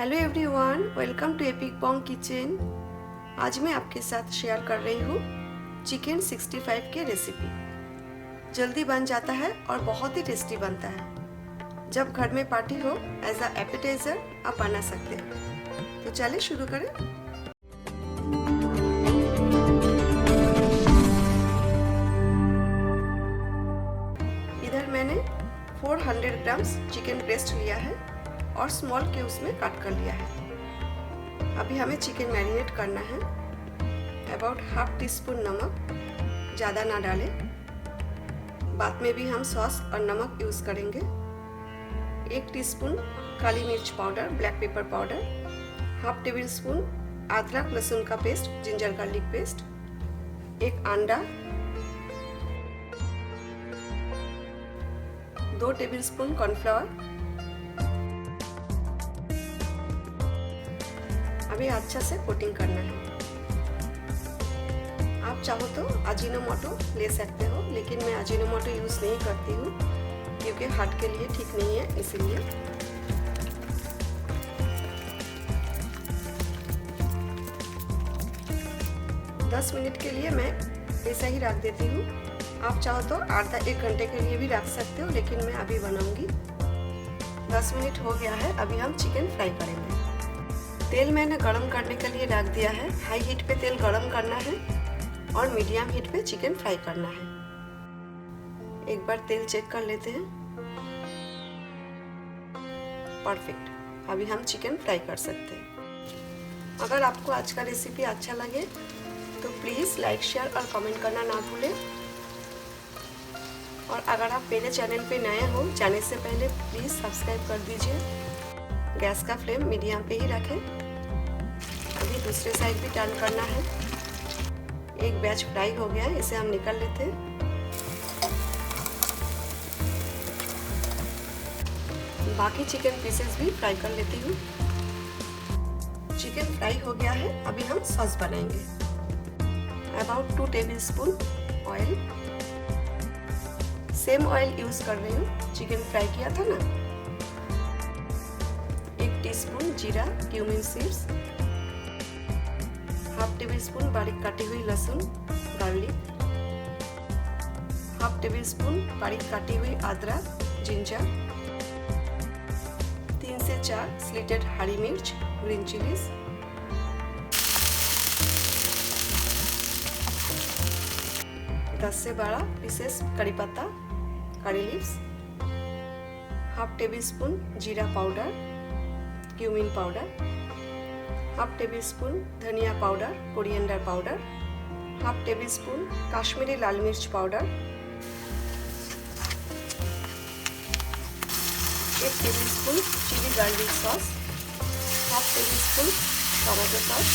Hello everyone, welcome to Epic Bong Kitchen. आज मैं आपके साथ शेयर कर रही हूँ चिकन 65 की रेसिपी। जल्दी बन जाता है और बहुत ही टेस्टी बनता है। जब घर में पार्टी हो, एज अ एपेटाइजर आप बना सकते हैं। तो चलिए शुरू करें। इधर मैंने 400 ग्राम्स चिकन ब्रेस्ट लिया है और स्मॉल क्यूब्स में काट कर लिया है। अभी हमें चिकन मैरिनेट करना है। अबाउट हाफ टी स्पून नमक, ज़्यादा ना डालें। बाद में भी हम सॉस और नमक यूज़ करेंगे। 1 टीस्पून काली मिर्च powder, black pepper powder, half table spoon अदरक लहसुन का पेस्ट, जिंजर गार्लिक पेस्ट, 1 अंडा, 2 टेबल स्पून कॉर्नफ्लावर। अभी अच्छा से कोटिंग करना है। आप चाहो तो अजीनोमोटो ले सकते हो, लेकिन मैं अजीनोमोटो यूज़ नहीं करती हूँ क्योंकि हार्ट के लिए ठीक नहीं है, इसीलिए। दस मिनट के लिए मैं ऐसा ही रख देती हूँ। आप चाहो तो आधा 1 घंटे के लिए भी रख सकते हो, लेकिन मैं अभी बनाऊंगी। 10 मिनट हो गया है। अभी हम चिकन फ्राई करेंगे। तेल मैंने गरम करने के लिए रख दिया है। हाई हीट पे तेल गरम करना है और मीडियम हीट पे चिकन फ्राई करना है। एक बार तेल चेक कर लेते हैं। परफेक्ट। अभी हम चिकन फ्राई कर सकते हैं। अगर आपको आज का रेसिपी अच्छा लगे तो प्लीज़ लाइक, शेयर और कमेंट करना ना भूलें। और अगर आप मेरे चैनल पे नए हो, जाने से पहले प्लीज़ सब्सक्राइब कर दीजिए। गैस का फ्लेम मीडियम पे ही रखें। अभी दूसरे साइड भी टर्न करना है। एक बैच फ्राई हो गया है, इसे हम निकाल लेते हैं। बाकी चिकन पीसेस भी फ्राई कर लेती हूँ। चिकन फ्राई हो गया है। अभी हम सॉस बनाएंगे। About 2 table spoon oil, same oil use कर रही हूँ, चिकन फ्राई किया था ना। 1 टीस्पून जीरा, cumin seeds, half table spoon बारीक काटी हुई लहसुन गार्लिक, हाफ टेबल स्पून बारीक काटी हुई अदरक जिंजर, 3 से 4 स्लिटेड हरी मिर्च ग्रीन चिलीज, दस से 12 पीसेस करी पत्ता curry leaves, half tablespoon जीरा powder cumin powder, half tablespoon धनिया powder coriander powder, half tablespoon Kashmiri लाल मिर्च powder, 1 tablespoon chilli garlic sauce, half tablespoon tomato sauce,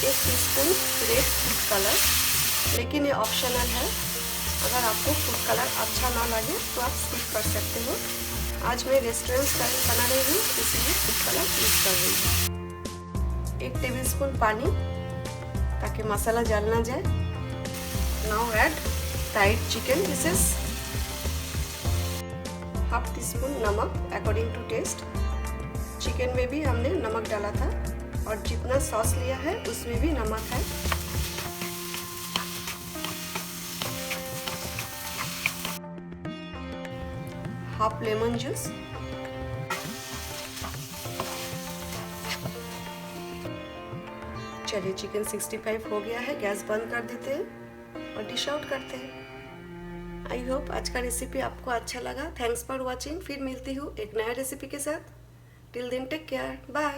1 teaspoon red food colour, लेकिन ये optional है। अगर आपको food colour अच्छा ना लगे तो आप स्किप कर सकते हो। आज मैं रेस्टोरेंट स्टाइल बना रही हूँ, इसलिए फूड कलर यूज कर रही हूँ। 1 टेबल स्पून पानी ताकि मसाला जल ना जाए। Now add fried chicken pieces, half tea spoon नमक अकॉर्डिंग टू टेस्ट। चिकन में भी हमने नमक डाला था और जितना सॉस लिया है उसमें भी नमक है। हाफ लेमन जूस, चलिए चिकन 65 हो गया है। गैस बंद कर देते हैं और डिश आउट करते हैं। आई होप आज का रेसिपी आपको अच्छा लगा। Thanks for watching. फिर मिलती हूँ एक नया रेसिपी के साथ। Till then take care, bye.